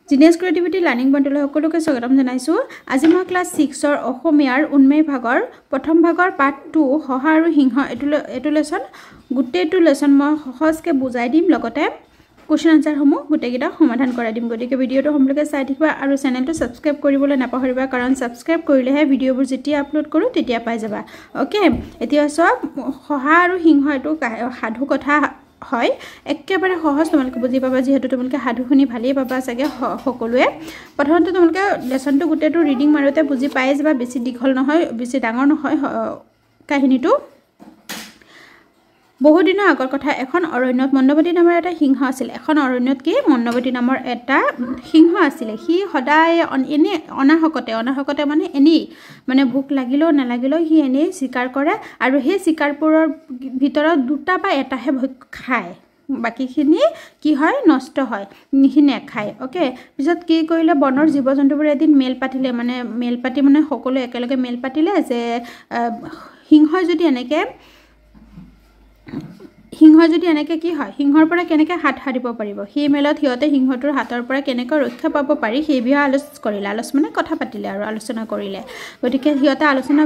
Genius creativity learning বণ্ডলৈ সকলোকে স্বাগতম জনাইছো। আজি মই ক্লাছ 6 ৰ অসমীয়াৰ উন্মেয় ভাগৰ প্ৰথম ভাগৰ পাৰ্ট 2 হহা আৰু সিংহ এটো লেসন গুটেটো লেসন মই সহজকে বুজাই দিম, লগতে কোৱেশ্চন আনসাৰ সমূহ গুটেকিটা সমাধান কৰাই দিম। গতিকে ভিডিওটো সম্পূৰ্ণকৈ চাই থাকিবা আৰু চেনেলটো সাবস্ক্ৰাইব কৰিবলৈ নাপাহৰিবা, কাৰণ সাবস্ক্ৰাইব কৰিলেহে ভিডিওবোৰ যেতিয়া আপলোড কৰো তেতিয়া পাই যাবা। ওকে, এতিয়া সব হহা আৰু সিংহ এটো সাধু কথা হয়, একেবাৰে সহজ, তোমালোকে বুজি পাবা যেহেতু তোমালোকে সাধু শুনি ভালেই পাবা চাগে সকলোৱে। প্ৰথমতে তোমালোকে লেসনটো গুটেটো ৰিডিং মাৰোতে বুজি পাই যাবা, বেছি দীঘল নহয়, বেছি ডাঙৰ নহয় কাহিনীটো। বহু দিনৰ আগৰ কথা, এখন অৰণ্যত মণ্ডৱতী নামৰ এটা সিংহ আছিল। এখন অৰণ্যত কি মণ্ডৱতী নামৰ এটা সিংহ আছিল। সি সদায় এনে অনাহকতে মানে এনেই মানে ভোক লাগিলেও নালাগিলেও সি এনেই শিকাৰ কৰে, আৰু সেই শিকাৰবোৰৰ ভিতৰত দুটা বা এটাহে খায়, বাকীখিনি কি হয় নষ্ট হয়, সি নেখায়। ওকে, পিছত কি কৰিলে বনৰ জীৱ জন্তুবোৰে এদিন মেল পাতিলে, মানে সকলোৱে একেলগে মেল পাতিলে যে সিংহই যদি এনেকে কি হয়, সিংহৰ পৰা কেনেকৈ হাত সাৰিব পাৰিব, সেই মেলত সিহঁতে সিংহটোৰ হাতৰ পৰা কেনেকৈ ৰক্ষা পাব পাৰি সেই বিষয়ে আলোচনা কথা পাতিলে আৰু আলোচনা কৰিলে। গতিকে সিহঁতে আলোচনা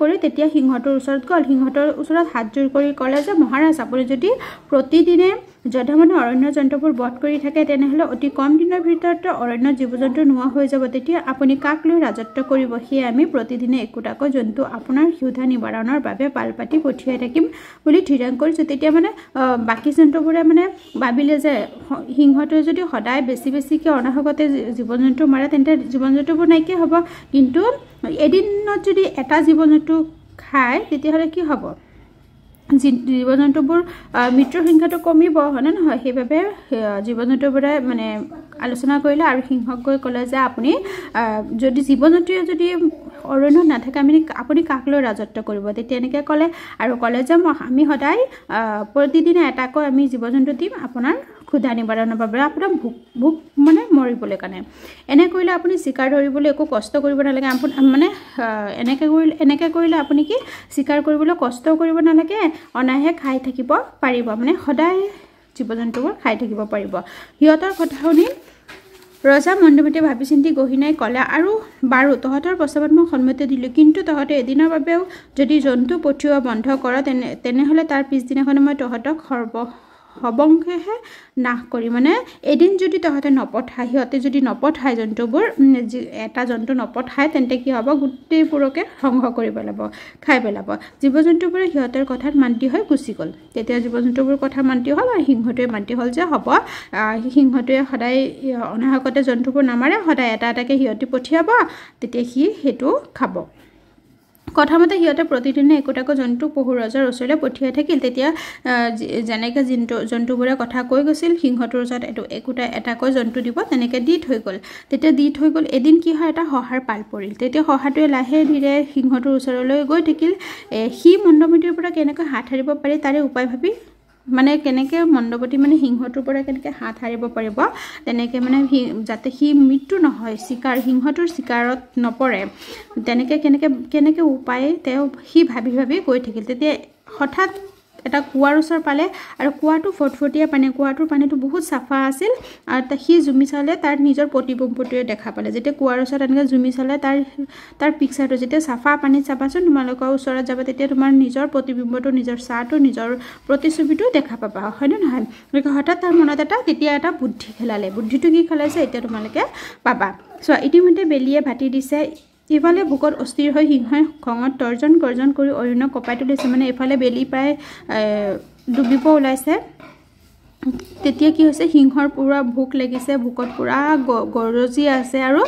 কৰি তেতিয়া সিংহটোৰ ওচৰত গ'ল। সিংহটোৰ ওচৰত হাতজোৰ কৰি ক'লে যে মহাৰাজ, আপুনি যদি প্ৰতিদিনে যধমনে অৰণ্য জন্তুবোৰ বধ কৰি থাকে তেনেহ'লে অতি কম দিনৰ ভিতৰতে অৰণ্য জীৱ জন্তু নোহোৱা হৈ যাব। তেতিয়া আপুনি কাক লৈ ৰাজত্ব কৰিব, সেয়ে আমি প্ৰতিদিনে একোটাকৈ জন্তু আপোনাৰ ক্ষুধা নিবাৰণৰ বাবে পাল পাতি পঠিয়াই থাকিম বুলি থিৰাং কৰিছোঁ। তেতিয়া মানে বাকী জন্তুবোৰে মানে ভাবিলে যে সিংহটোৱে যদি সদায় বেছিকৈ অনাহকতে জীৱ জন্তু মাৰে তেন্তে জীৱ জন্তুবোৰ নাইকিয়া হ'ব, কিন্তু এদিনত যদি এটা জীৱ জন্তু খায় তেতিয়াহ'লে কি হ'ব, জীৱ জন্তুবোৰ মৃত্যুৰ সংখ্যাটো কমিব, হয়নে নহয়? সেইবাবে জীৱ জন্তুবোৰে মানে আলোচনা কৰিলে আৰু সিংহক গৈ ক'লে যে আপুনি যদি জীৱ জন্তুৱে যদি অৰণ্যত নাথাকে আপুনি কাক লৈ ৰাজত্ব কৰিব। তেতিয়া এনেকৈ ক'লে আৰু ক'লে যে আমি সদায় প্ৰতিদিনে এটাকৈ আমি জীৱ জন্তু দিম আপোনাৰ ক্ষুধা নিবাৰণৰ বাবে, আপোনাৰ ভোক মানে মৰিবলৈ কাৰণে। এনে কৰিলে আপুনি চিকাৰ ধৰিবলৈ একো কষ্ট কৰিব নালাগে, মানে এনেকৈ কৰিলে আপুনি কি চিকাৰ কৰিবলৈ কষ্ট কৰিব নালাগে, অনাহে খাই থাকিব পাৰিব, মানে সদায় জীৱ জন্তুবোৰ খাই থাকিব পাৰিব। সিহঁতৰ কথা শুনি ৰজা মণ্ডৱতীয়ে ভাবি চিন্তি গহীনাই ক'লে, আৰু বাৰু তহঁতৰ প্ৰস্তাৱত মই সন্মতি দিলোঁ, কিন্তু তহঁতে এদিনৰ বাবেও যদি জন্তু পঠিওৱা বন্ধ কৰ তেনেহ'লে তাৰ পিছদিনাখনে মই তহঁতক সবংশেহে নাশ কৰি, মানে এদিন যদি তহঁতে সিহঁতে যদি নপঠায় জন্তুবোৰ, এটা জন্তু নপঠায় তেন্তে কি হ'ব, গোটেইবোৰকে ধ্বংস কৰি পেলাব, খাই পেলাব। জীৱ জন্তুবোৰে সিহঁতৰ কথাত মান্তি হৈ গুচি গ'ল। তেতিয়া জীৱ জন্তুবোৰ কথা মান্তি হ'ল আৰু সিংহটোৱে মান্তি হ'ল যে হ'ব, সিংহটোৱে সদায় অনাহকতে জন্তুবোৰ নামাৰে, সদায় এটা এটাকৈ সিহঁতি পঠিয়াব, তেতিয়া সি সেইটো খাব। কথামতে সিহঁতে প্ৰতিদিনে একোটাকৈ জন্তু পহু ৰজাৰ ওচৰলৈ পঠিয়াই থাকিল। তেতিয়া যেনেকৈ জন্তুবোৰে কথা কৈ গৈছিল সিংহটোৰ ওচৰত এটাকৈ জন্তু দিব, তেনেকৈ দি থৈ গ'ল। এদিন কি হয়, এটা শহাৰ পাল পৰিল। তেতিয়া শহাটোৱে লাহে ধীৰে সিংহটোৰ ওচৰলৈ গৈ থাকিল। সি মণ্ডৱতীৰ পৰা কেনেকৈ হাত সাৰিব পাৰি তাৰে উপায় ভাবি, মানে কেনেকৈ মণ্ডৱতী মানে সিংহটোৰ পৰা কেনেকৈ হাত সাৰিব পাৰিব, তেনেকৈ মানে যাতে সি মৃত্যু নহয়, সিংহটোৰ চিকাৰত নপৰে, তেনেকৈ কেনেকৈ উপায় সি ভাবি গৈ থাকিল। তেতিয়া হঠাৎ এটা কুঁৱাৰ ওচৰ পালে, আৰু কুঁৱাটো ফটফটীয়া পানী, কুঁৱাটোৰ পানীটো বহুত চাফা আছিল, আৰু সি জুমি চালে তাৰ নিজৰ প্ৰতিবিম্বটোৱে দেখা পালে। যেতিয়া কুঁৱাৰ ওচৰত এনেকৈ জুমি চালে তাৰ পিকচাৰটো, যেতিয়া চাফা পানীত চাবাচোন, তোমালোকৰ ওচৰত যাবা, তেতিয়া তোমাৰ নিজৰ প্ৰতিবিম্বটো, নিজৰ চাহটো, নিজৰ প্ৰতিচ্ছবিটো দেখা পাবা, হয়নে নহয়? হঠাৎ তাৰ মনত তেতিয়া এটা বুদ্ধি খেলালে। বুদ্ধিটো কি খেলাইছে এতিয়া তোমালোকে পাবা। চোৱা, ইতিমধ্যে বেলিয়ে ভাটি দিছে, ইফালে ভোকত অস্থিৰ হৈ সিংহই খঙত তৰ্জন গৰ্জন কৰি অৰণ্য কঁপাই তুলিছে, মানে এইফালে বেলি প্ৰায় ডুবিব ওলাইছে। তেতিয়া কি হৈছে, সিংহৰ পূৰা ভোক লাগিছে, ভোকত পূৰা গৰজি আছে, আৰু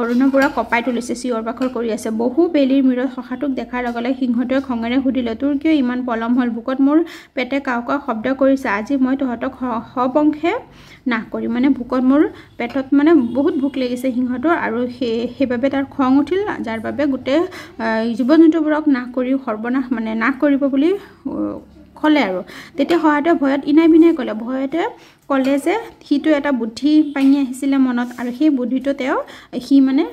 অৰণ্য পূৰা কঁপাই তুলিছে, চিঞৰ বাখৰ কৰি আছে। বহু বেলিৰ মূৰত শহাটোক দেখাৰ লগে লগে সিংহটোৱে খঙেৰে সুধিলে, তোৰ কিয় ইমান পলম হ'ল? ভোকত মোৰ পেটে কাও কাও শব্দ কৰিছে, আজি মই তহঁতক সবংশে নাশ কৰিম। মানে ভোকত মোৰ পেটত মানে বহুত ভোক লাগিছে সিংহটোৰ, আৰু সেইবাবে তাৰ খং উঠিল, যাৰ বাবে গোটেই জীৱ জন্তুবোৰক নাশ কৰিব বুলি ক'লে। আৰু তেতিয়া শহাটোৱে ভয়ত ইনাই বিনাই ক'লে যে সিটো এটা বুদ্ধি পাঙি আহিছিলে মনত, আৰু সেই বুদ্ধিটো সি মানে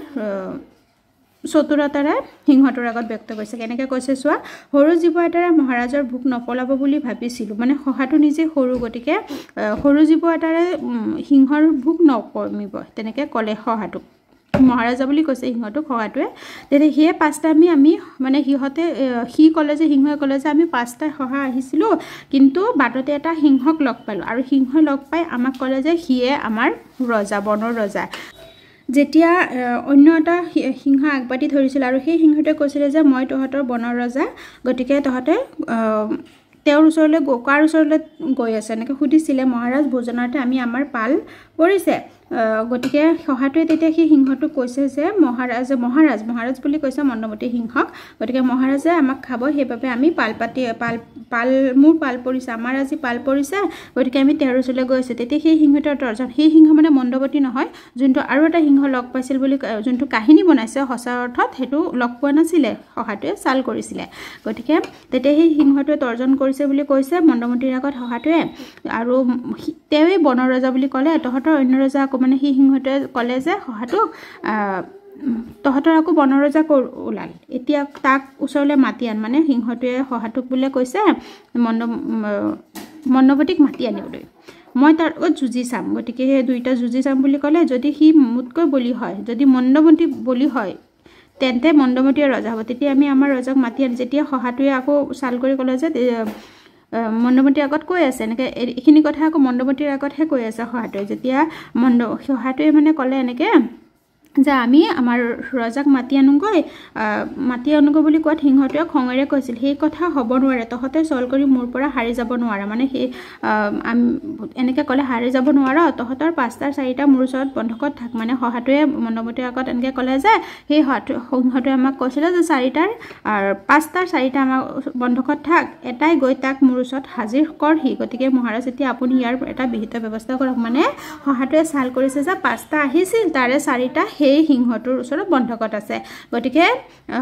চতুৰতাৰে সিংহটোৰ আগত ব্যক্ত কৰিছে কেনেকৈ কৈছে চোৱা সৰু জীৱ এটাৰে মহাৰাজৰ ভোক নপলাব বুলি ভাবিছিলোঁ মানে শহাটো নিজে সৰু গতিকে সৰু জীৱ এটাৰে সিংহৰ ভোক নকমিব তেনেকৈ ক'লে শহাটোক মহাৰাজা বুলি কৈছে সিংহটোক শহাটোৱে তেতিয়া সিয়ে পাঁচটা আমি মানে সিহঁতে সি ক'লে যে সিংহই ক'লে যে আমি পাঁচটা শহা আহিছিলোঁ কিন্তু বাটতে এটা সিংহক লগ পালোঁ আৰু সিংহই লগ পাই আমাক ক'লে যে সিয়ে আমাৰ ৰজা বনৰ ৰজা যেতিয়া অন্য এটা সিংহ আগবাঢ়ি ধৰিছিল আৰু সেই সিংহটোৱে কৈছিলে যে মই তহঁতৰ বনৰ ৰজা গতিকে তহঁতে তেওঁৰ ওচৰলৈ কাৰ ওচৰলৈ গৈ আছে এনেকৈ সুধিছিলে মহাৰাজ ভোজনাৰ্থে আমি আমাৰ পাল পৰিছে গতিকে শহাটোৱে তেতিয়া সেই সিংহটোক কৈছে যে মহাৰাজ বুলি কৈছে মন্দমতি সিংহক গতিকে মহাৰাজে আমাক খাব সেইবাবে আমি মোৰ পাল পৰিছে আমাৰ আজি পাল পৰিছে গতিকে আমি তেওঁৰ ওচৰলৈ গৈ আছোঁ তেতিয়া সেই সিংহটোৰ তৰ্জন সেই সিংহ মানে মন্দমতি নহয় যোনটো আৰু এটা সিংহ লগ পাইছিল বুলি যোনটো কাহিনী বনাইছে সঁচা অৰ্থত সেইটো লগ পোৱা নাছিলে শহাটোৱে চাল কৰিছিলে গতিকে তেতিয়া সেই সিংহটোৱে তৰ্জন কৰিছে বুলি কৈছে মন্দমতিৰ আগত শহাটোৱে আৰু তেওঁৱেই বনৰ ৰজা বুলি ক'লে তহঁতৰ অন্য ৰজা আকৌ মানে সেই সিংহটোৱে ক'লে যে শহাটোক তহঁতৰ আকৌ বনৰ ৰজা ওলাল এতিয়া তাক ওচৰলৈ মাতি আন মানে সিংহটোৱে শহাটোক বোলে কৈছে মন্দমতিক মাতি আনিবলৈ মই তাৰ যুঁজি চাম গতিকে সেই দুইটা যুঁজি চাম বুলি ক'লে যদি সি মোতকৈ বলি হয় যদি মন্দমতি বলি হয় তেন্তে মন্দমতিয়ে ৰজা হ'ব তেতিয়া আমি আমাৰ ৰজাক মাতি আনি যেতিয়া শহাটোৱে আকৌ চাল কৰি ক'লে যে মন্দমতিৰ আগত কৈ আছে এনেকৈ এইখিনি কথা আকৌ মন্দমতিৰ আগতহে কৈ আছে শহাটোৱে যেতিয়া শহাটোৱে মানে ক'লে এনেকৈ যে আমি আমাৰ ৰজাক মাতি আনোগৈ বুলি কোৱাত সিংহটোৱে খঙেৰে কৈছিল সেই কথা হ'ব নোৱাৰে তহঁতে চল কৰি মোৰ পৰা হাৰি যাব নোৱাৰা মানে সেই এনেকৈ ক'লে হাৰি যাব নোৱাৰ তহঁতৰ 5টাৰ 4টা মোৰ ওচৰত বন্ধকত থাক মানে শহাটোৱে মন্দমতিৰ আগত এনেকৈ ক'লে যে সেই সিংহটোৱে আমাক কৈছিলে যে 5টাৰ 4টা আমাৰ বন্ধকত থাক এটাই গৈ তাক মোৰ ওচৰত হাজিৰ কৰহি গতিকে মহাৰাজ এতিয়া আপুনি ইয়াৰ এটা বিহিত ব্যৱস্থা কৰক মানে শহাটোৱে চাল কৰিছে যে 5টা আহিছিল তাৰে 4টা সেই সিংহটোৰ ওচৰত বন্ধকত আছে গতিকে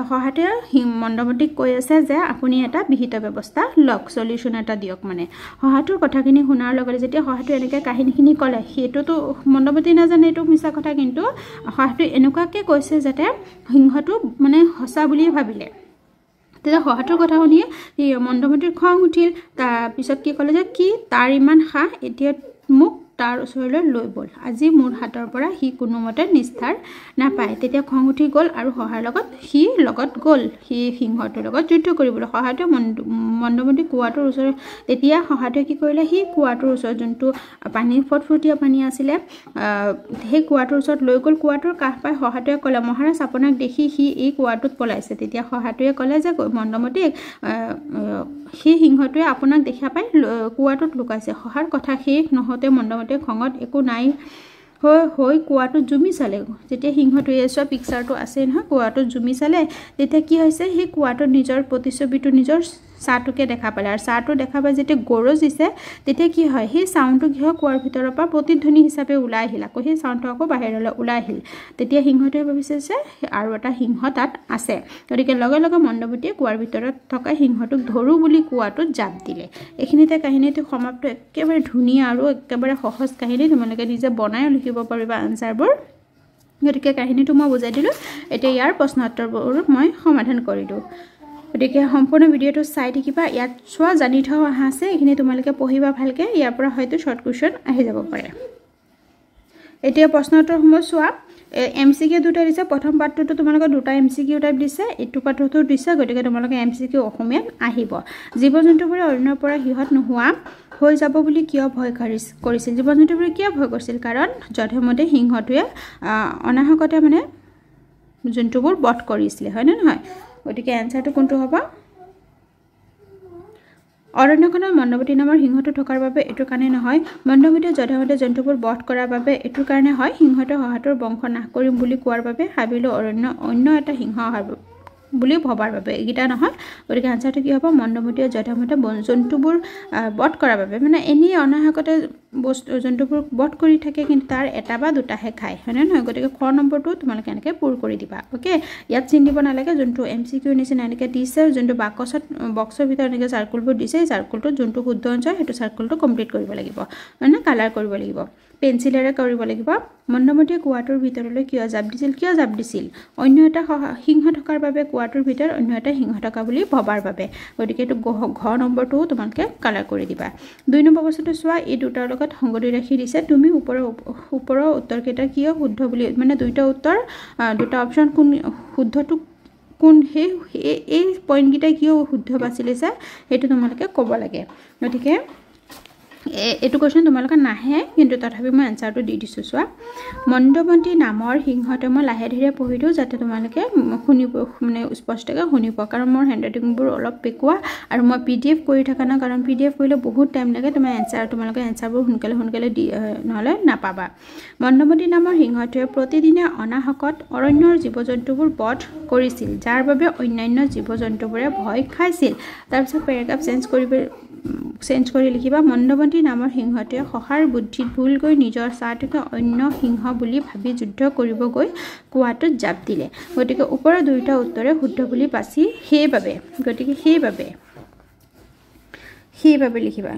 শহাটোৱে মন্দমতিক কৈ আছে যে আপুনি এটা বিহিত ব্যৱস্থা লওক সলিউশন এটা দিয়ক মানে শহাটোৰ কথাখিনি শুনাৰ লগতে যেতিয়া শহাটোৱে এনেকৈ কাহিনীখিনি ক'লে সেইটোতো মন্দমতি নাজানে এইটো মিছা কথা কিন্তু শহাটোৱে এনেকুৱাকৈ কৈছে যাতে সিংহটো মানে সঁচা বুলিয়ে ভাবিলে তেতিয়া শহাটোৰ কথা শুনিয়ে মন্দমতিৰ খং উঠিল তাৰপিছত কি ক'লে যে কি তাৰ ইমান সাহ এতিয়া মোক তাৰ ওচৰলৈ লৈ বল আজি মোৰ হাতৰ পৰা সি কোনোমতে নিস্তাৰ নাপায় তেতিয়া খং উঠি গ'ল আৰু শহাৰ লগত গ'ল সি সিংহটোৰ লগত যুদ্ধ কৰিবলৈ শহাটোৱে মন্দমতি কুৱাটোৰ ওচৰত তেতিয়া শহাটোৱে কি কৰিলে সি কুৱাটোৰ ওচৰত যোনটো পানী ফটফটীয়া পানী আছিলে সেই কুৱাটোৰ ওচৰত লৈ গ'ল কুৱাটোৰ কাষ পাই শহাটোৱে ক'লে মহাৰাজ আপোনাক দেখি সি এই কুৱাটোত পলাইছে তেতিয়া শহাটোৱে ক'লে যে মন্দমতিক সেই সিংহটোৱে আপোনাক দেখা পাই কুৱাটোত লুকাইছে শহাৰ কথা শেষ নহওঁতে মন্দমতিয়ে খঙত একো নাই হৈ কুৱাটোত জুমি চালে যেতিয়া সিংহটোৱে চোৱা পিকচাৰটো আছে নহয় কুৱাটোত জুমি চালে তেতিয়া কি হৈছে সেই কুৱাটোৰ নিজৰ প্ৰতিচ্ছবিটো নিজৰ চাহটোকে দেখা পালে আৰু চাহটো দেখা পাই যেতিয়া গৰজ দিছে তেতিয়া কি হয় সেই চাউণ্ডটো কি হয় কুৱাৰ ভিতৰৰ পৰা প্ৰতিধ্বনি হিচাপে ওলাই আহিল আকৌ সেই চাউণ্ডটো আকৌ বাহিৰলৈ ওলাই আহিল তেতিয়া সিংহটোৱে ভাবিছে যে আৰু এটা সিংহ তাত আছে গতিকে লগে লগে মন্দমতিয়ে কুৱাৰ ভিতৰত থকা সিংহটোক ধৰোঁ বুলি কুৱাটোত জাপ দিলে এইখিনিতে কাহিনীটো সমাপ্ত একেবাৰে ধুনীয়া আৰু একেবাৰে সহজ কাহিনী তোমালোকে নিজে বনাই লিখিব পাৰিবা আনচাৰবোৰ গতিকে কাহিনীটো মই বুজাই দিলোঁ এতিয়া ইয়াৰ প্ৰশ্ন উত্তৰবোৰ মই সমাধান কৰিলোঁ গতিকে সম্পূৰ্ণ ভিডিঅ'টো চাই থাকিবা ইয়াত চোৱা জানি থোৱা অহা আছে এইখিনি তোমালোকে পঢ়িবা ভালকৈ ইয়াৰ পৰা হয়তো শৰ্ট কুৱেশ্যন আহি যাব পাৰে এতিয়া প্ৰশ্ন উত্তৰসমূহ চোৱা MCQ দুটা দিছে প্ৰথম পাঠটোতো তোমালোকে দুটা MCQ টাইপ দিছে এইটো পাঠটো দিছে গতিকে তোমালোকে MCQ অসমীয়াত আহিব জীৱ জন্তুবোৰে অৰণ্যৰ পৰা সিহঁত নোহোৱা হৈ যাব বুলি কিয় ভয় কৰিছিল জীৱ জন্তুবোৰে কিয় ভয় কৰিছিল কাৰণ যধেমতে সিংহটোৱে অনাহকতে মানে জন্তুবোৰ বধ কৰিছিলে হয়নে নহয় গতিকে এনসাৰটো কোনটো হ'ব অৰণ্যখনত মন্দমতি নামৰ সিংহটো থকাৰ বাবে এটো কাৰণে নহয় মন্দমতিয়ে যধেমতে জন্তুবোৰ বধ কৰাৰ বাবে এটো কাৰণে হয় সিংহটোৱে শহাটোৰ বংশ নাশ কৰিম বুলি কোৱাৰ বাবে হাবিলৈ অৰণ্য অন্য এটা সিংহ বুলি ভবাৰ বাবে এইকেইটা নহয় গতিকে আনসাৰটো কি হ'ব মন্দমতিয়ে যধমতে জন্তুবোৰ বধ কৰাৰ বাবে মানে এনেই অনাহকতে বস্তু জন্তুবোৰ বধ কৰি থাকে কিন্তু তাৰ এটা বা দুটাহে খায় হয়নে নহয় গতিকে খ নম্বৰটো তোমালোকে এনেকৈ পূৰ কৰি দিবা ওকে ইয়াত চিন দিব নালাগে যোনটো MCQ নিচিনা এনেকৈ দিছে যোনটো বক্সৰ ভিতৰত এনেকৈ চাৰ্কুলবোৰ দিছে এই চাৰ্কুলটোত যোনটো শুদ্ধ আনসাৰ সেইটো চাৰ্কুলটো কমপ্লিট কৰিব লাগিব মানে কালাৰ কৰিব লাগিব পেঞ্চিলেৰে কৰিব লাগিব মন্দমতিয়ে কুৱাটোৰ ভিতৰলৈ কিয় জাপ দিছিল অন্য এটা সিংহ থকাৰ বাবে কুৱাটোৰ ভিতৰত অন্য এটা সিংহ থকা বুলি ভবাৰ বাবে গতিকে এইটো ঘ নম্বৰটোও তোমালোকে কালাৰ কৰি দিবা 2 নম্বৰ প্ৰশ্নটো চোৱা এই দুটাৰ লগত সংগতি ৰাখি দিছে তুমি ওপৰৰ উত্তৰকেইটা কিয় শুদ্ধ বুলি মানে দুটা উত্তৰ দুটা অপচন কোন শুদ্ধটো কোন এই পইণ্টকেইটা কিয় শুদ্ধ বাছি লৈছে সেইটো তোমালোকে ক'ব লাগে গতিকে এইটো কোৱেশ্চন তোমালোকে নাহে কিন্তু তথাপি মই আনসাৰটো দি দিছোঁ চোৱা মন্দমতি নামৰ সিংহটো মই লাহে ধীৰে পঢ়ি দিওঁ যাতে তোমালোকে শুনিব মানে স্পষ্টকৈ শুনিব কাৰণ মোৰ হেণ্ডৰাইটিংবোৰ অলপ পেকুৱা আৰু মই PDF কৰি থকা না কাৰণ PDF কৰিলে বহুত টাইম লাগে তোমালোকে এনসাৰবোৰ সোনকালে নহ'লে নাপাবা মন্দমতি নামৰ সিংহটোৱে প্ৰতিদিনে অনাহকত অৰণ্যৰ জীৱ জন্তুবোৰ বধ কৰিছিল যাৰ বাবে অন্যান্য জীৱ জন্তুবোৰে ভয় খাইছিল তাৰপিছত পেৰাগ্ৰাফ চেঞ্জ কৰি লিখিবা মন্দমতি নামৰ সিংহটোৱে শহাৰ বুদ্ধিত ভুল গৈ নিজৰ চাহটোকে অন্য সিংহ বুলি ভাবি যুদ্ধ কৰিব গৈ কুৱাটোত জাপ দিলে গতিকে ওপৰৰ দুয়োটা উত্তৰে শুদ্ধ বুলি বাছি সেইবাবে লিখিবা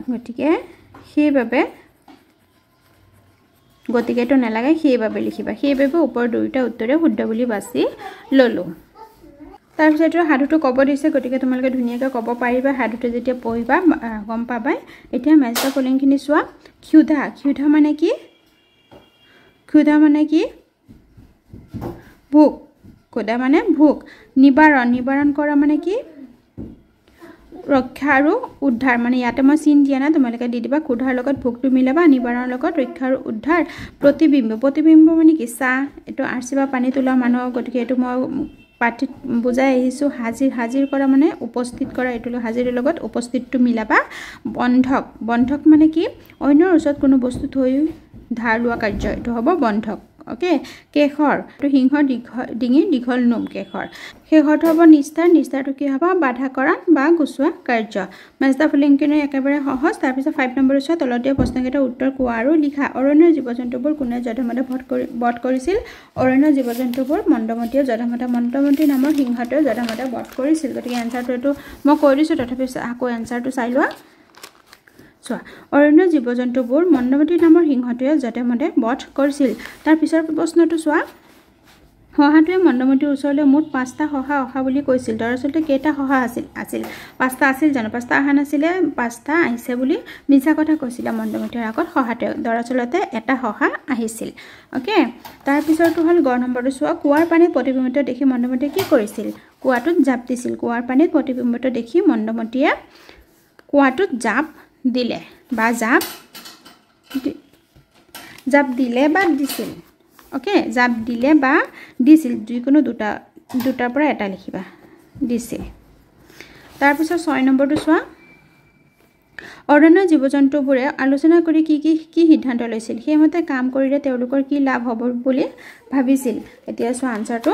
গতিকেটো নালাগে সেইবাবে লিখিবা সেইবাবে ওপৰৰ দুয়োটা উত্তৰে শুদ্ধ বুলি বাছি ললো তাৰপিছত এইটো সাধুটো ক'ব দিছে গতিকে তোমালোকে ধুনীয়াকৈ ক'ব পাৰিবা সাধুটো যেতিয়া পঢ়িবা গম পাবা এতিয়া মেচ দ্য ফলোইংখিনি চোৱা ক্ষুধা মানে কি ভোক ক্ষুধা মানে ভোক নিবাৰণ কৰা মানে কি ৰক্ষা আৰু উদ্ধাৰ মানে ইয়াতে মই চিন দিয়া না তোমালোকে দি দিবা ক্ষুধাৰ লগত ভোকটো মিলাবা নিবাৰণৰ লগত ৰক্ষা আৰু উদ্ধাৰ প্ৰতিবিম্ব মানে কি চাহ এইটো আৰচি বা পানী তোলা মানুহ গতিকে এইটো মই পাঠিত বুজাই আহিছোঁ হাজিৰ কৰা মানে উপস্থিত কৰা এইটো হাজিৰৰ লগত উপস্থিতটো মিলাবা বন্ধক মানে কি অন্যৰ ওচৰত কোনো বস্তু থৈ ধাৰ লোৱা কাৰ্য এইটো হ'ব বন্ধক ওকে কেশৰ এইটো সিংহৰ ডিঙিৰ দীঘল নোম শেষৰটো হ'ব নিষ্ঠাৰটো কি হ'ব বাধাকৰণ বা গুচোৱা কাৰ্য মেচ দ্য ফলোইংখিনি একেবাৰে সহজ তাৰপিছত 5 নম্বৰ চোৱা তলত দিয়া প্ৰশ্নকেইটাৰ উত্তৰ কোৱা আৰু লিখা অৰণ্যৰ জীৱ জন্তুবোৰ কোনে যধমতে বধ কৰিছিল অৰণ্যৰ জীৱ জন্তুবোৰ মন্দমতিয়ে মন্দমতি নামৰ সিংহটোৱে যধমতে বধ কৰিছিল গতিকে এনসাৰটো এইটো মই কৈ দিছোঁ তথাপি আকৌ এনসাৰটো চাই লোৱা চোৱা অৰণ্যৰ জীৱ জন্তুবোৰ মন্দমতি নামৰ সিংহটোৱে যধমতে বধ কৰিছিল তাৰ পিছৰ প্ৰশ্নটো চোৱা শহাটোৱে মন্দমতিৰ ওচৰলৈ মুঠ 5টা শহা অহা বুলি কৈছিল দৰাচলতে কেইটা শহা আছিল 5টা আছিল জানো 5টা অহা নাছিলে 5টা আহিছে বুলি মিছা কথা কৈছিল মন্দমতিৰ আগত শহাটোৱে দৰাচলতে এটা শহা আহিছিল ওকে তাৰ পিছৰটো হ'ল গ নম্বৰটো চোৱা কুৱাৰ পানীত প্ৰতিবিম্বিত দেখি মন্দমতিয়ে কি কৰিছিল কুৱাটোত জাপ দিছিল কুৱাৰ পানীত প্ৰতিবিম্বিত দেখি মন্দমতিয়ে কুৱাটোত জাপ দিলে বা জাপ দিলে বা দিছিল ওকে জাপ দিলে বা দিছিল যিকোনো দুটাৰ পৰা এটা লিখিবা দিছিল তাৰপিছত 6 নম্বৰটো চোৱা অৰণ্যৰ জীৱ জন্তুবোৰে আলোচনা কৰি কি সিদ্ধান্ত লৈছিল সেইমতে কাম কৰিলে তেওঁলোকৰ কি লাভ হ'ব বুলি ভাবিছিল এতিয়া চোৱা আনসাৰটো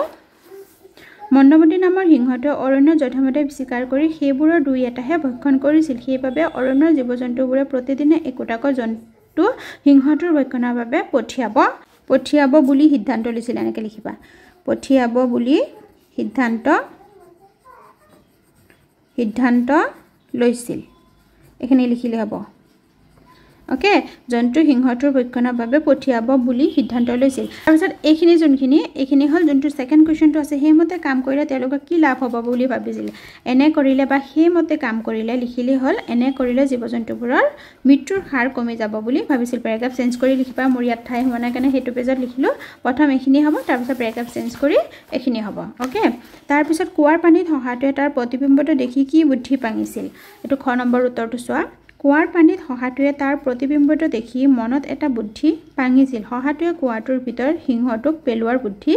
মন্দমতি নামৰ সিংহটোৱে অৰণ্য যধমতে স্বীকাৰ কৰি সেইবোৰৰ দুই এটাহে ভক্ষণ কৰিছিল সেইবাবে অৰণ্যৰ জীৱ জন্তুবোৰে প্ৰতিদিনে একোটাকৈ জন্তু সিংহটোৰ ভক্ষণৰ বাবে পঠিয়াব বুলি সিদ্ধান্ত লৈছিল এনেকৈ লিখিবা পঠিয়াব বুলি সিদ্ধান্ত লৈছিল এখানে লিখিলে হ'ব ওকে জন্তু সিংহটোৰ ভক্ষণৰ বাবে পঠিয়াব বুলি সিদ্ধান্ত লৈছিল তাৰপিছত এইখিনি হল জন্তু সেকেন্ড কোৱেশ্চনটো আছে সেইমতে কাম কৰিলে তেওঁলোকৰ কি লাভ হ'ব বুলি ভাবিছিল এনে কৰিলে বা সেইমতে কাম কৰিলে লিখিলে হল এনে কৰিলে জীৱ জন্তুবোৰৰ মৃত্যুৰ হাৰ কমি যাব বুলি ভাবিছিল পেৰাগ্ৰাফ চেঞ্জ কৰি লিখিবা মোৰ ইয়াত ঠাই হোৱা নাই কাৰণে হেতু পেজত লিখিলো প্ৰথম এইখিনি হ'ব তাৰপিছত পেৰাগ্ৰাফ চেঞ্জ কৰি এইখিনি হ'ব ওকে তাৰপিছত কুৱাৰ পানীত শহাটোৱে তাৰ প্ৰতিবিম্বটো দেখি কি বুদ্ধি পাঙিছিল এটো খ নম্বৰ উত্তৰটো চোৱা কুৱাৰ পানীত শহাটোৱে তাৰ প্ৰতিবিম্বটো দেখি মনত এটা বুদ্ধি পাঙিছিল শহাটোৱে কুৱাটোৰ ভিতৰত সিংহটোক পেলোৱাৰ বুদ্ধি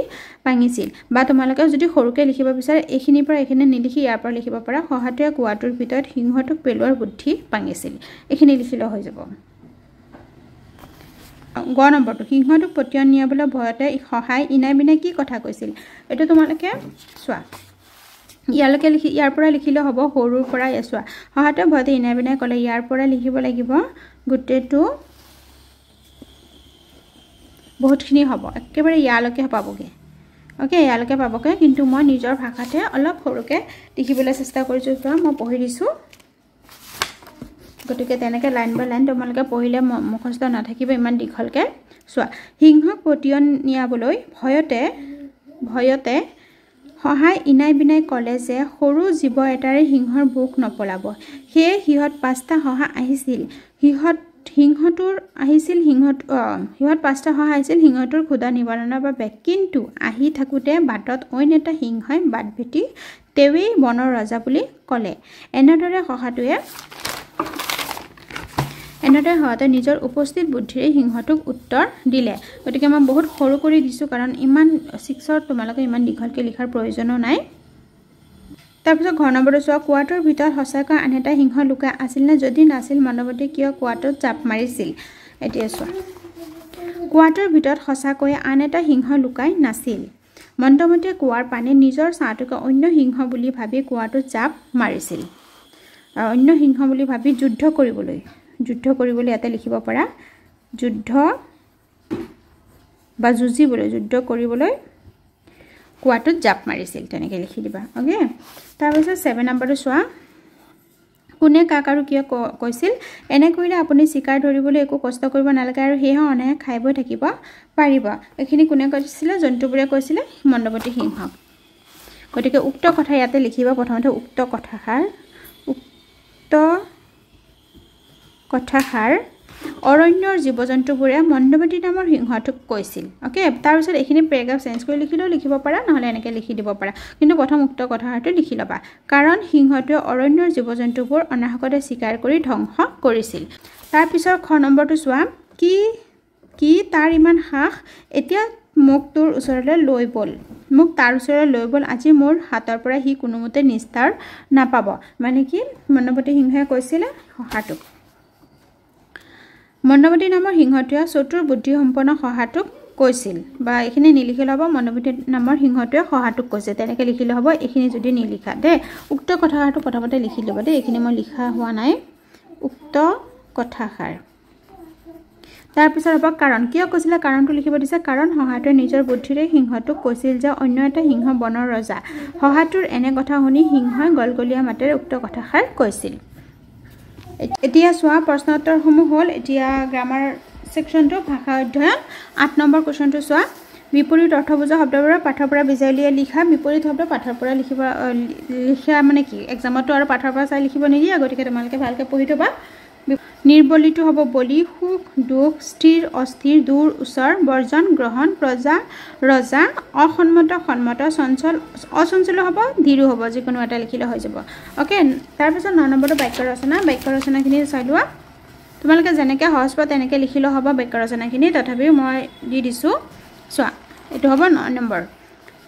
পাঙিছিল বা তোমালোকে যদি সৰুকে লিখিব বিচাৰে এইখিনিৰ পৰা এইখিনি নিলিখি ইয়াৰ পৰা লিখিব পাৰা শহাটোৱে কুৱাটোৰ ভিতৰত সিংহটোক পেলোৱাৰ বুদ্ধি পাঙিছিল এইখিনি লিখিলে হৈ যাব গ নম্বৰটো সিংহটোক পতিয়ন নিয়াবলৈ ভয়তে সহায় ইনাই বিনাই কি কথা কৈছিল এটো তোমালোকে চোৱা ইয়ালৈকে ইয়াৰ পৰা লিখিলে হ'ব সৰুৰ পৰা চোৱা হহাটো ভয়তে ইনাই বিনাই ক'লে ইয়াৰ পৰা লিখিব লাগিব গোটেইটো বহুতখিনি হ'ব একেবাৰে ইয়ালৈকে পাবগে ওকে ইয়ালৈকে পাবগে কিন্তু মই নিজৰ ভাষাতে অলপ সৰুকে লিখিবলৈ চেষ্টা কৰিছো চোৱা মই পঢ়ি দিছো গতিকে তেনেকে লাইন বাই লাইন তোমালোকে পঢ়িলে মুখস্থ নাথাকিব ইমান দীঘলকে চোৱা সিংহক পতিয়ন নিয়াবলৈ ভয়তে সহায় ইনাই বিনাই ক'লে যে সৰু জীৱ এটাৰে সিংহৰ বুক নপলাব সেয়ে সিহঁত পাঁচটা সহা আহিছিল সিহঁত পাঁচটা সহা আহিছিল সিংহটোৰ ক্ষুধা নিবাৰণৰ বাবে কিন্তু আহি থাকোঁতে বাটত অইন এটা সিংহই বাট ভেটি তেৱেই বনৰ ৰজা বুলি ক'লে এনেদৰে সহাতে নিজৰ উপস্থিত বুদ্ধিৰে সিংহটোক উত্তৰ দিলে গতিকে মই বহুত সৰু কৰি দিছো কাৰণ ইমান 6ৰ তোমালোকে ইমান দীঘলকে লিখাৰ প্ৰয়োজনো নাই তাৰপিছত ঘৰ নম্বৰটো চোৱা কোৱাটোৰ ভিতৰত সঁচাকৈ আন এটা সিংহ লুকাই আছিল নে যদি নাছিল মণ্ডপতি কিয় কোৱাটোত চাপ মাৰিছিল এতিয়া চোৱা কোৱাটোৰ ভিতৰত সঁচাকৈ আন এটা সিংহ লুকাই নাছিল মণ্ডপতিয়ে কোৱাৰ পানীত নিজৰ ছাটোকে অন্য সিংহ বুলি ভাবি কোৱাটোত চাপ মাৰিছিল আৰু অন্য সিংহ বুলি ভাবি যুদ্ধ কৰিবলৈ ইয়াতে লিখিব পাৰা যুদ্ধ বা যুদ্ধ কৰিবলৈ কোৱাটোত জাপ মাৰিছিল তেনেকৈ লিখি দিবা ওকে তাৰপিছত 7 নম্বৰটো চোৱা কোনে কাক আৰু কিয় কৈছিল এনে কৰিলে আপুনি শিকাৰ ধৰিবলৈ একো কষ্ট কৰিব নালাগে আৰু হেহে অনাহে খাই বৈ থাকিব পাৰিব এখিনি কোনে কৈছিল জন্তুবোৰে কৈছিল মণ্ডপতি সিংহক গতিকে উক্ত কথা ইয়াতে লিখিবা প্ৰথমতে উক্ত কথাষাৰ অৰণ্যৰ জীৱ-জন্তুবোৰে মণ্ডপতি নামৰ সিংহটোক কৈছিল ওকে তাৰ পিছত এখিনি প্যাৰাগ্ৰাফ চেঞ্জ কৰি লিখিব পাৰা নহলে এনেকৈ লিখি দিব পাৰা কিন্তু প্ৰথম উক্ত কথাটো লিখি লবা কাৰণ সিংহটোৱে অৰণ্যৰ জীৱ-জন্তুবোৰ অনাহকতে শিকাৰ কৰি ধ্বংস কৰিছিল তাৰ পিছত খ নম্বৰটো চোৱা কি তাৰ ইমান সাহ এতিয়া মোক তাৰ ওচৰলৈ লৈ বল আজি মোৰ হাতৰ পৰা হি কোনোমতে নিস্তাৰ নাপাব মানে কি মণ্ডপতি সিংহই কৈছিল সহাটোক মণ্ডপতি নামৰ সিংহটোৱে চতুৰ বুদ্ধি সম্পন্ন সহাটোক কৈছিল বা এখিনি নিলিখিলে হ'ব মণ্ডপতি নামৰ সিংহটোৱে সহাটোক কৈছে তেনেকৈ লিখিলে হ'ব এখিনি যদি নিলিখা দে উক্ত কথাটো প্ৰথমতে লিখি ল'ব দে এখিনি মই লিখা হোৱা নাই উক্ত কথাষাৰ তাৰ পিছত হ'ব কাৰণ কিয় কৈছিল কাৰণটো লিখিব দিছে কাৰণ সহাটোৱে নিজৰ বুদ্ধিৰে সিংহটোক কৈছিল যে অন্য এটা সিংহ বনৰ ৰজা সহাটোৰ এনে কথা শুনি সিংহই গলগলীয়া মাতেৰে উক্ত কথাষাৰ কৈছিল এতিয়া চোৱা প্ৰশ্ন উত্তৰসমূহ হ'ল এতিয়া গ্ৰামাৰ সেকশনটো ভাষা অধ্যয়ন 8 নম্বৰ কোৱেশ্চনটো চোৱা বিপৰীত অৰ্থ বুজা শব্দবোৰ পাঠৰ পৰা বিজাইলিয়ে লিখা বিপৰীত শব্দ পাঠৰ পৰা লিখা মানে কি এক্সামটো আৰু পাঠৰ পৰা চাই লিখিব নিদিয়ে গতিকে তোমালোকে ভালকৈ পঢ়ি থবা নিৰ্বলিটো হ'ব বলি সুখ দুখ স্থিৰ অস্থিৰ দূৰ ওচৰ বৰ্জন গ্ৰহণ প্ৰজা ৰজা অসন্মত সন্মত চঞ্চল অচঞ্চল হ'ব ধীৰু হ'ব যিকোনো এটা লিখিলে হৈ যাব ওকে তাৰ পিছত 9 নম্বৰটো বাক্য ৰচনাখিনি চাই লোৱা তোমালোকে যেনেকৈ সহজ পোৱা তেনেকৈ লিখিলে হ'ব বাক্য ৰচনাখিনি তথাপিও মই দি দিছো চোৱা এটো হ'ব 9 নম্বৰ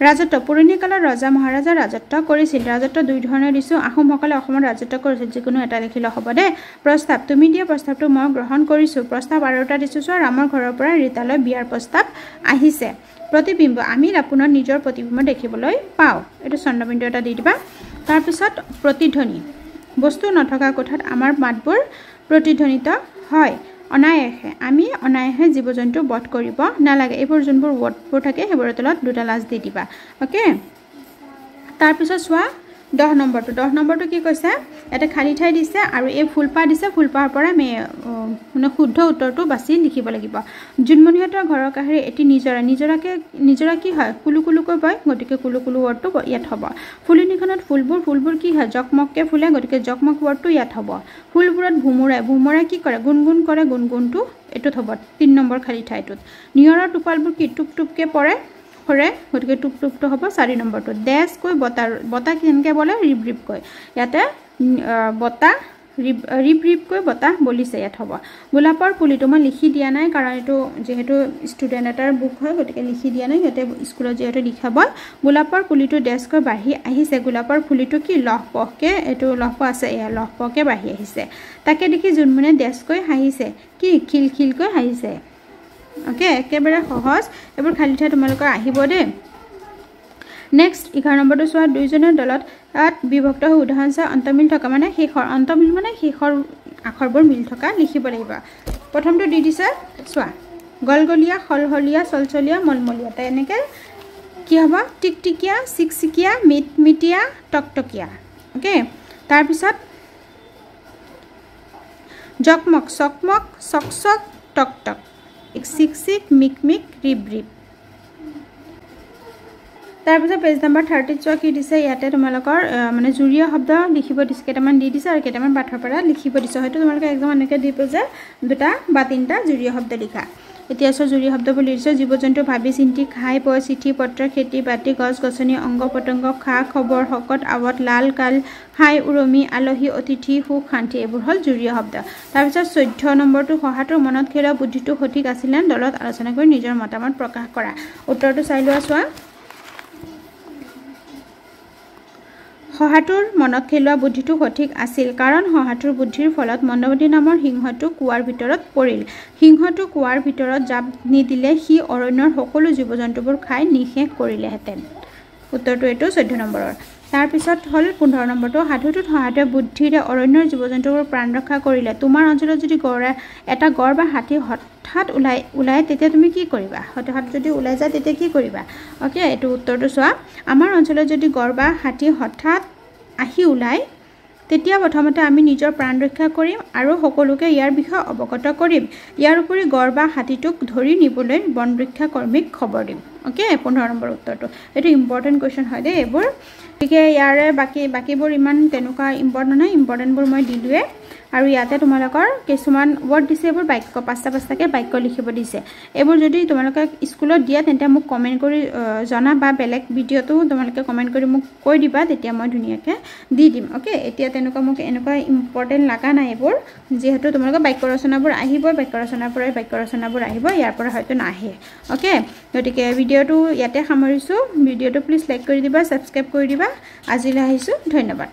ৰাজত্ব পুৰণি কালৰ ৰজা মহাৰাজা ৰাজত্ব কৰিছিল ৰাজত্ব দুই ধৰণৰ দিছো আহোমসকলে অসমৰ ৰাজত্ব কৰিছিল যিকোনো এটা লিখিলে হ'ব দে প্ৰস্তাৱ তুমি দিয়া প্ৰস্তাৱটো মই গ্ৰহণ কৰিছো প্ৰস্তাৱ আৰটা দিছো চোৱা ৰামৰ ঘৰৰ পৰা ৰীতালৈ বিয়াৰ প্ৰস্তাৱ আহিছে প্ৰতিবিম্ব আমি আপোনাৰ নিজৰ প্ৰতিবিম্ব দেখিবলৈ পাও এটো চন্দ্ৰবিন্দু এটা দি দিবা তাৰ পিছত প্ৰতিধ্বনি বস্তু নথকা কোঠাত আমাৰ মাতবোৰ প্ৰতিধ্বনিত হয় অনায়াসে আমি অনায়াসে জীৱ-জন্তু বধ কৰিব নালাগে এইবোৰ যোনবোৰ ওয়াৰ্ডবোৰ থাকে সেইবোৰৰ তলত দুটা লাজ দি দিবা ওকে তাৰ পিছত চোৱা 10 নম্বৰটো কি কৈছে এটা খালি ঠাই দিছে আৰু এই ফুলপা দিছে ফুলপাৰ পৰা মানে শুদ্ধ উত্তৰটো বাছি লিখিব লাগিব জুনমনিহতৰ ঘৰৰ কাহিনী এটি নিজৰা কি হয় কুলুকুলুকৈ বয় গতিকে কুলুকুলু ওয়াৰ্ডটো ইয়াত হ'ব ফুলনিখনত ফুলবোৰ কি হয় জকমককে ফুলে গতিকে জকমক ওয়াৰ্ডটো ইয়াত হ'ব ফুলবোৰত ভুমৰাই কি কৰে গুণগুণ কৰে গুণগুণটো এটোত হ'ব 3 নম্বৰ খালি ঠাইটোত নিয়ৰৰ টোপালবোৰ কি টুপটুপকে পৰে গতিকে টুপটুপটো হ'ব 4 নম্বৰটো দেশ কৈ বতা কেনকে বলে ৰিপ কৈ ইয়াতে বতা ৰিপ কৈ বতা বলিছে ইয়াত হ'ব গোলাপৰ পুলিটো মই লিখি দিয়া নাই কাৰণ এটো যেহেতু ষ্টুডেন্ট এটাৰ বুক হয় গতিকে লিখি দিয়া নাই ইয়াতে স্কুলত যেহেতু লিখাব গোলাপৰ পুলিটো দেশ কৈ বাঢ়ি আহিছে গোলাপৰ পুলিটো কি লহপহকে এটো লহপ আছে এয়া লহপহকে বাঢ়ি আহিছে তাকে দেখি জুনমনে দেশ কৈ হাঁহিছে কি খিলখিলকৈ হাঁহিছে ওকে একেবাৰে সহজ এবোৰ খালি ঠাই তোমালোকৰ আহিব দে নেক্সট 11 নম্বৰটো চোৱা দুইজনৰ দলত বিভক্ত হৈ উদাহৰণ চাই অন্তমিল থকা মানে শেষৰ অন্তমিল মানে শেষৰ আখৰবোৰ মিল থকা লিখিব লাগিব প্ৰথমটো দি দিছে চোৱা গলগলিয়া খলহলিয়া চলচলিয়া মলমলিয়া তাই এনেকৈ কি হ'ব টিকটিকিয়া চিকচিকিয়া মিটমিটিয়া টকটকিয়া ওকে তাৰপিছত জকমক চকমক চকচক টকটক চিকচিক মিকমিক ৰিবৰিব তাৰপিছত পেজ নম্বৰ 30 চোৱা কি দিছে ইয়াতে তোমালোকৰ মানে জুৰীয়া শব্দ লিখিব দিছে কেইটামান দি দিছে আৰু কেইটামান পাঠৰ পৰা লিখিব দিছে হয়তো তোমালোকে একদম এনেকৈ দিব যে দুটা বা তিনিটা জুৰীয়া শব্দ লিখা এতিয়া চোৱা জুৰীয়া শব্দ বুলি দিছে জীৱ জন্তু ভাবি চিন্তি খাই পোৱা চিঠি পত্ৰ খেতি বাতি গছ গছনি অংগ পতংগ খা খবৰ শকত আৱত লাল কাল হাই উৰমি আলহী অতিথি সুখ শান্তি এইবোৰ হ'ল জুৰীয়া শব্দ তাৰপিছত 14 নম্বৰটো সহাটোৰ মনত খেলোৱা বুদ্ধিটো সঠিক আছিল নে দলত আলোচনা কৰি নিজৰ মতামত প্ৰকাশ কৰা উত্তৰটো চাই লোৱা চোৱা সহাটোৰ মনত খেলোৱা বুদ্ধিটো সঠিক আছিল কাৰণ সহাটোৰ বুদ্ধিৰ ফলত মন্দমতি নামৰ সিংহটো কুৱাৰ ভিতৰত পৰিল সিংহটো কুৱাৰ ভিতৰত জাপ নিদিলে সি অৰণ্যৰ সকলো জীৱ জন্তুবোৰ খাই নিশেষ কৰিলেহেঁতেন উত্তৰটো এইটো 14 নম্বৰৰ তাৰপিছত হ'ল 15 নম্বৰটো সাধুটোত সহাটোৱে বুদ্ধিৰে অৰণ্যৰ জীৱ জন্তুবোৰ প্ৰাণ ৰক্ষা কৰিলে তোমাৰ অঞ্চলত যদি এটা গড় বা হাতী হঠাৎ ওলাই তেতিয়া তুমি কি কৰিবা হঠাৎ যদি ওলাই যায় তেতিয়া কি কৰিবা ওকে এইটো উত্তৰটো চোৱা আমাৰ অঞ্চলত যদি গড় বা হাতী হঠাৎ আহি ওলাই তেতিয়া প্ৰথমতে আমি নিজৰ প্ৰাণ ৰক্ষা কৰিম আৰু সকলোকে ইয়াৰ বিষয়ে অৱগত কৰিম ইয়াৰ উপৰি গড় বা হাতীটোক ধৰি নিবলৈ বন ৰক্ষা কৰ্মীক খবৰ দিম ওকে 15 নম্বৰ উত্তৰটো এইটো ইম্পৰ্টেণ্ট কুৱেশ্যন হয় দেই এইবোৰ গতিকে ইয়াৰে বাকীবোৰ ইমান তেনেকুৱা ইম্পৰ্টেণ্ট নহয় ইম্পৰ্টেণ্টবোৰ মই দিলোৱে আৰু ইয়াতে তোমালোকৰ কিছুমান ৱৰ্ড দিছে এইবোৰ বাক্য পাঁচটাকৈ বাক্য লিখিব দিছে এইবোৰ যদি তোমালোকে স্কুলত দিয়া তেন্তে মোক কমেণ্ট কৰি জনা বা বেলেগ ভিডিঅ'টো তোমালোকে কমেণ্ট কৰি মোক কৈ দিবা তেতিয়া মই ধুনীয়াকৈ দি দিম ওকে এতিয়া তেনেকুৱা মোক এনেকুৱা ইম্পৰ্টেণ্ট লগা নাই এইবোৰ যিহেতু তোমালোকৰ বাক্য ৰচনাবোৰ আহিব বাক্য ৰচনাবোৰ আহিব ইয়াৰ পৰা হয়তো নাহে ওকে গতিকে ভিডিঅ'টো ইয়াতে সামৰিছোঁ ভিডিঅ'টো প্লিজ লাইক কৰি দিবা ছাবস্ক্ৰাইব কৰি দিবা আজিলৈ আহিছোঁ ধন্যবাদ